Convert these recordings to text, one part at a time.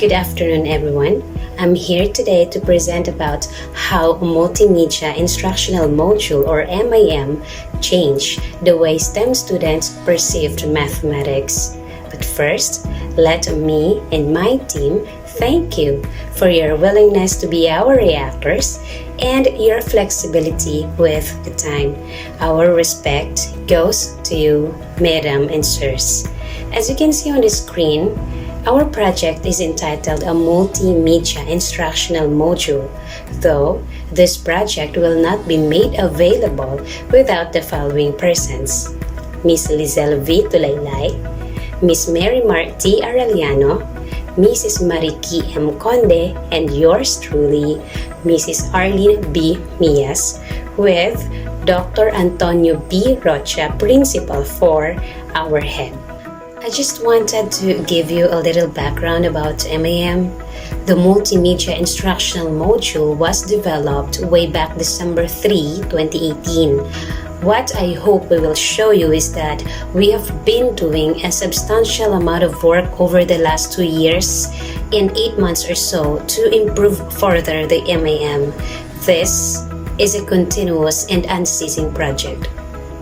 Good afternoon, everyone. I'm here today to present about how Multimedia Instructional Module or MIM changed the way STEM students perceived mathematics. But first, let me and my team thank you for your willingness to be our reactors and your flexibility with the time. Our respect goes to you, Madam and Sirs. As you can see on the screen, our project is entitled a Multimedia Instructional Module, though this project will not be made available without the following persons: Miss Lizelle V. Tulaylay, Miss Mary Marti Arellano, Mrs. Mariki M. Conde, and yours truly, Mrs. Arlene B. Mias, with Dr. Antonio B. Rocha, Principal for our head. I just wanted to give you a little background about MIM. The Multimedia Instructional Module was developed way back December 3, 2018. What I hope we will show you is that we have been doing a substantial amount of work over the last 2 years and 8 months or so to improve further the MIM. This is a continuous and unceasing project.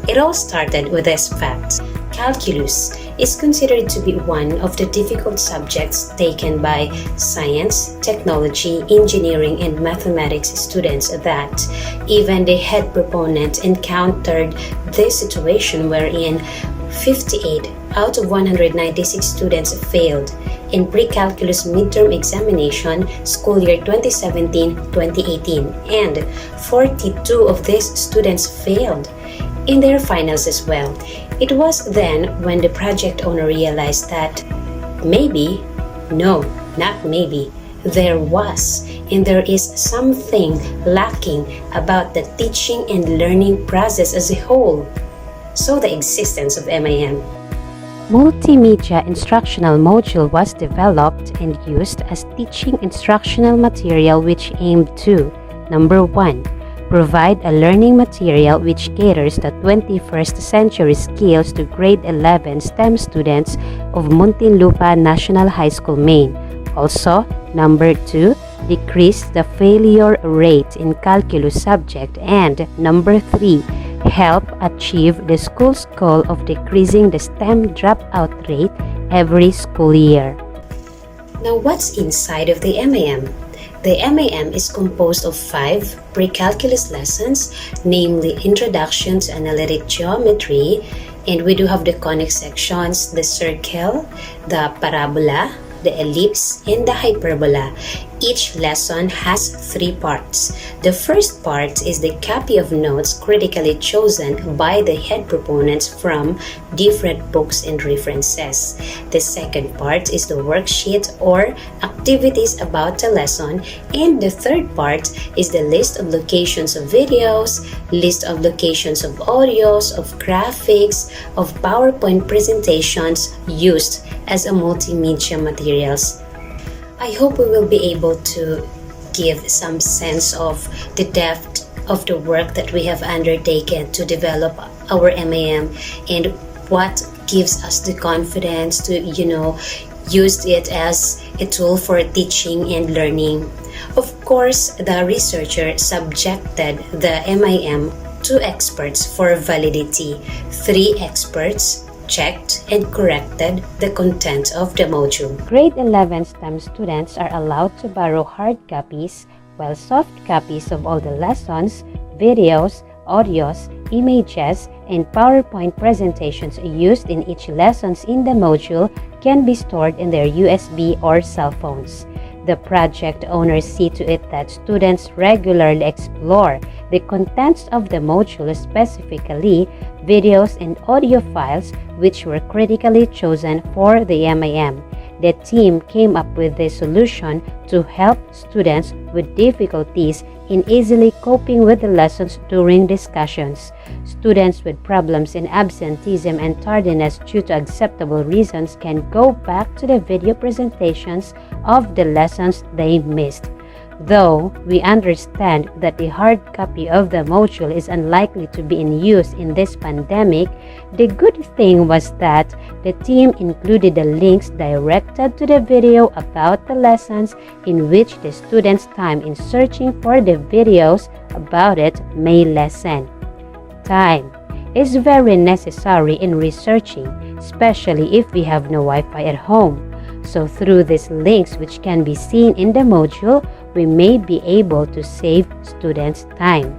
It all started with this fact. Calculus is considered to be one of the difficult subjects taken by science, technology, engineering, and mathematics students that even the head proponent encountered this situation wherein 58 out of 196 students failed in pre-calculus midterm examination school year 2017-2018, and 42 of these students failed in their finals as well. It was then when the project owner realized that maybe, no, not maybe, there was and there is something lacking about the teaching and learning process as a whole. So the existence of MIM. Multimedia Instructional Module was developed and used as teaching instructional material which aimed to: number 1, provide a learning material which caters the 21st century skills to grade 11 STEM students of Muntinlupa National High School, Maine. Also, number 2, decrease the failure rate in calculus subject, and number 3, help achieve the school's goal of decreasing the STEM dropout rate every school year. Now, what's inside of the MIM? The MIM is composed of 5 pre-calculus lessons, namely Introduction to Analytic Geometry, and we do have the conic sections, the circle, the parabola, the ellipse, and the hyperbola. Each lesson has 3 parts. The first part is the copy of notes critically chosen by the head proponents from different books and references. The second part is the worksheet or activities about the lesson, and the third part is the list of locations of videos, list of locations of audios, of graphics, of PowerPoint presentations used as a multimedia materials. I hope we will be able to give some sense of the depth of the work that we have undertaken to develop our MIM and what gives us the confidence to, use it as a tool for teaching and learning. Of course, the researcher subjected the MIM to experts for validity. 3 experts checked and corrected the content of the module. Grade 11 STEM students are allowed to borrow hard copies, while soft copies of all the lessons, videos, audios, images, and PowerPoint presentations used in each lessons in the module can be stored in their USB or cell phones. The project owners see to it that students regularly explore the contents of the module, specifically videos and audio files which were critically chosen for the MIM. The team came up with a solution to help students with difficulties in easily coping with the lessons during discussions. Students with problems in absenteeism and tardiness due to acceptable reasons can go back to the video presentations of the lessons they missed. Though we understand that the hard copy of the module is unlikely to be in use in this pandemic, the good thing was that the team included the links directed to the video about the lessons, in which the students' time in searching for the videos about it may lessen. Time is very necessary in researching, especially if we have no Wi-Fi at home. So through these links, which can be seen in the module, we may be able to save students time.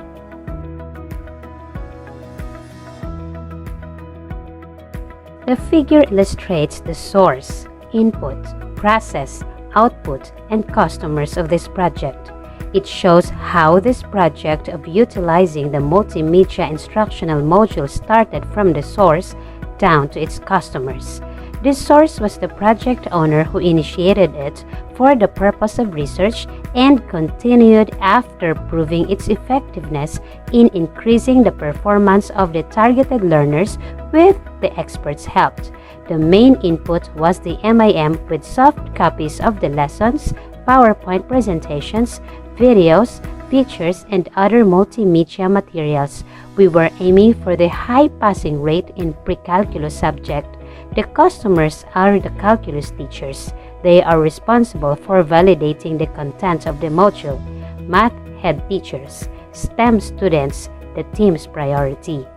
The figure illustrates the source, input, process, output, and customers of this project. It shows how this project of utilizing the multimedia instructional module started from the source down to its customers. This source was the project owner who initiated it for the purpose of research and continued after proving its effectiveness in increasing the performance of the targeted learners with the experts' help. The main input was the MIM with soft copies of the lessons, PowerPoint presentations, videos, pictures, and other multimedia materials. We were aiming for the high passing rate in pre-calculus subject. The customers are the calculus teachers. They are responsible for validating the content of the module. Math head teachers, STEM students, the team's priority,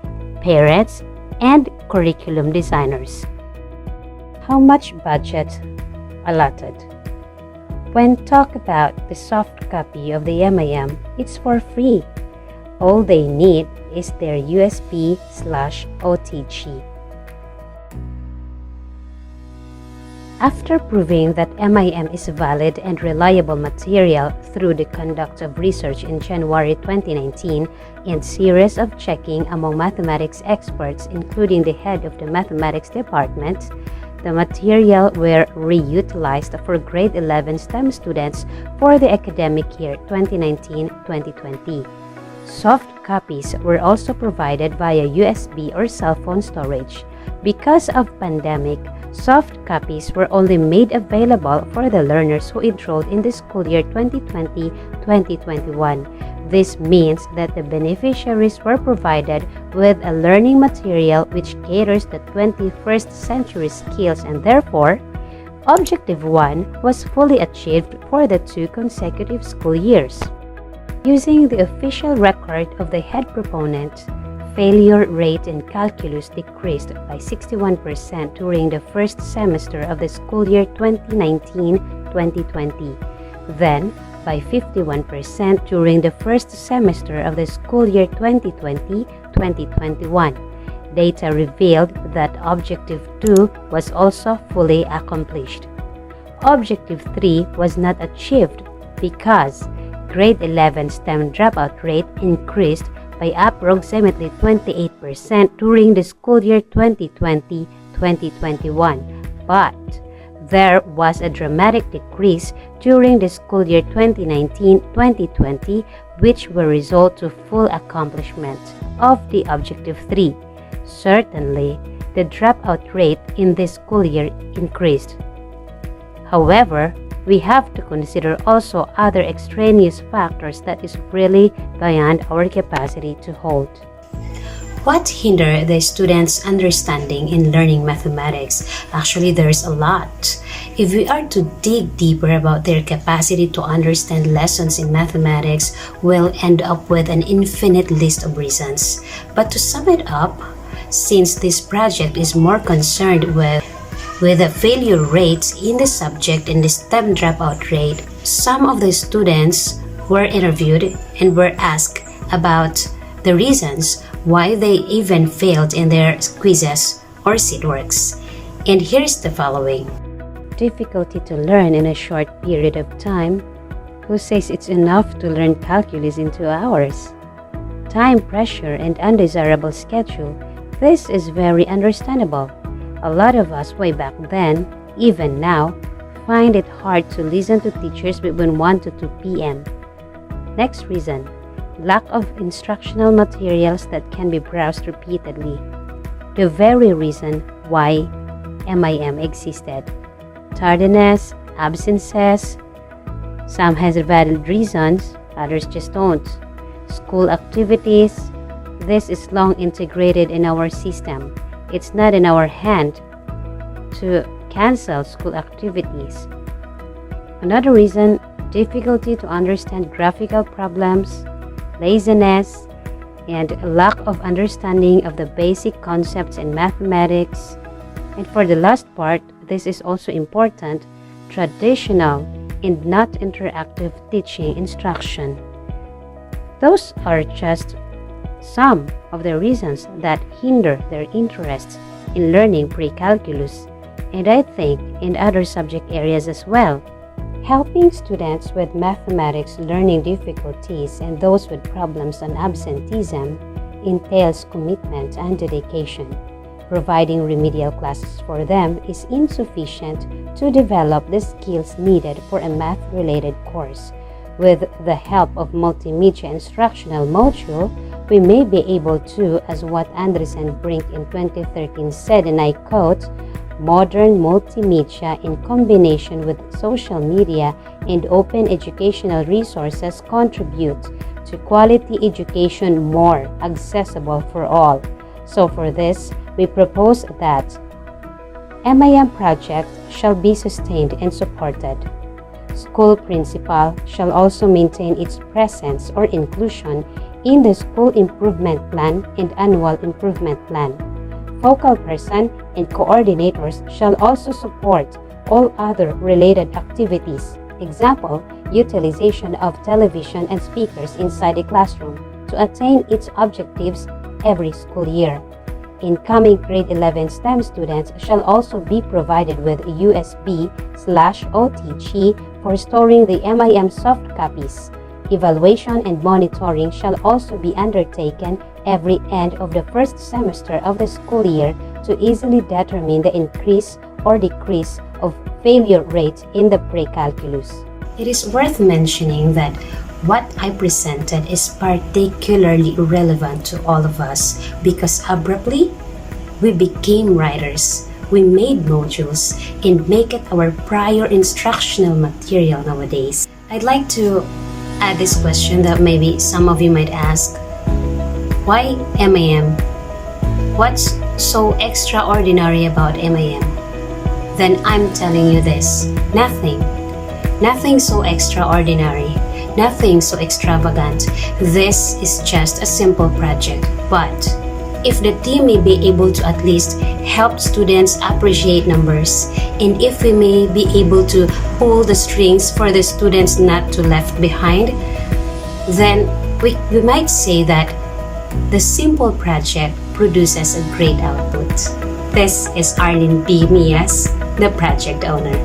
parents, and curriculum designers. How much budget allotted? When talk about the soft copy of the MIM, it's for free. All they need is their USB/OTG. After proving that MIM is valid and reliable material through the conduct of research in January 2019 and series of checking among mathematics experts, including the head of the mathematics department, the material were reutilized for grade 11 STEM students for the academic year 2019-2020. Soft copies were also provided via USB or cell phone storage. Because of pandemic, soft copies were only made available for the learners who enrolled in the school year 2020-2021. This means that the beneficiaries were provided with a learning material which caters the 21st century skills, and therefore, Objective 1 was fully achieved for the 2 consecutive school years. Using the official record of the head proponent, failure rate in calculus decreased by 61% during the first semester of the school year 2019-2020, then by 51% during the first semester of the school year 2020-2021. Data revealed that Objective 2 was also fully accomplished. Objective 3 was not achieved because grade 11 STEM dropout rate increased by approximately 28% during the school year 2020-2021, but there was a dramatic decrease during the school year 2019-2020, which will result to full accomplishment of the Objective 3. Certainly, the dropout rate in this school year increased. However, we have to consider also other extraneous factors that is really beyond our capacity to hold. What hinder the students' understanding in learning mathematics? Actually, there's a lot. If we are to dig deeper about their capacity to understand lessons in mathematics, we'll end up with an infinite list of reasons. But to sum it up, since this project is more concerned with the failure rates in the subject and the STEM dropout rate, some of the students were interviewed and were asked about the reasons why they even failed in their quizzes or SEEDworks. And here's the following. Difficulty to learn in a short period of time. Who says it's enough to learn calculus in 2 hours? Time pressure and undesirable schedule. This is very understandable. A lot of us way back then, even now, find it hard to listen to teachers between 1 to 2 p.m. Next reason, lack of instructional materials that can be browsed repeatedly. The very reason why MIM existed. Tardiness, absences, Some has valid reasons, others just don't. School activities, this is long integrated in our system. It's not in our hand to cancel school activities. Another reason, difficulty to understand graphical problems, laziness, and lack of understanding of the basic concepts in mathematics. And for the last part, this is also important, traditional and not interactive teaching instruction. Those are just some of the reasons that hinder their interests in learning pre-calculus, and I think in other subject areas as well. Helping students with mathematics learning difficulties and those with problems on absenteeism entails commitment and dedication. Providing remedial classes for them is insufficient to develop the skills needed for a math-related course. With the help of multimedia instructional module, we may be able to, as what Andres and Brink in 2013 said, and I quote, "Modern multimedia in combination with social media and open educational resources contribute to quality education more accessible for all." So for this, we propose that MIM project shall be sustained and supported. School principal shall also maintain its presence or inclusion in the school improvement plan and annual improvement plan. Focal person and coordinators shall also support all other related activities. Example, utilization of television and speakers inside the classroom to attain its objectives every school year. Incoming grade 11 STEM students shall also be provided with USB/OTG for storing the MIM soft copies. Evaluation and monitoring shall also be undertaken every end of the first semester of the school year to easily determine the increase or decrease of failure rate in the pre-calculus. It is worth mentioning that what I presented is particularly relevant to all of us because abruptly, we became writers. We made modules and make it our prior instructional material nowadays. I'd like to add this question that maybe some of you might ask. Why MIM? What's so extraordinary about MIM? Then I'm telling you this, nothing. Nothing so extraordinary. Nothing so extravagant. This is just a simple project. But if the team may be able to at least help students appreciate numbers, and if we may be able to pull the strings for the students not to left behind, then we might say that the simple project produces a great output. This is Arlene B. Mias, the project owner.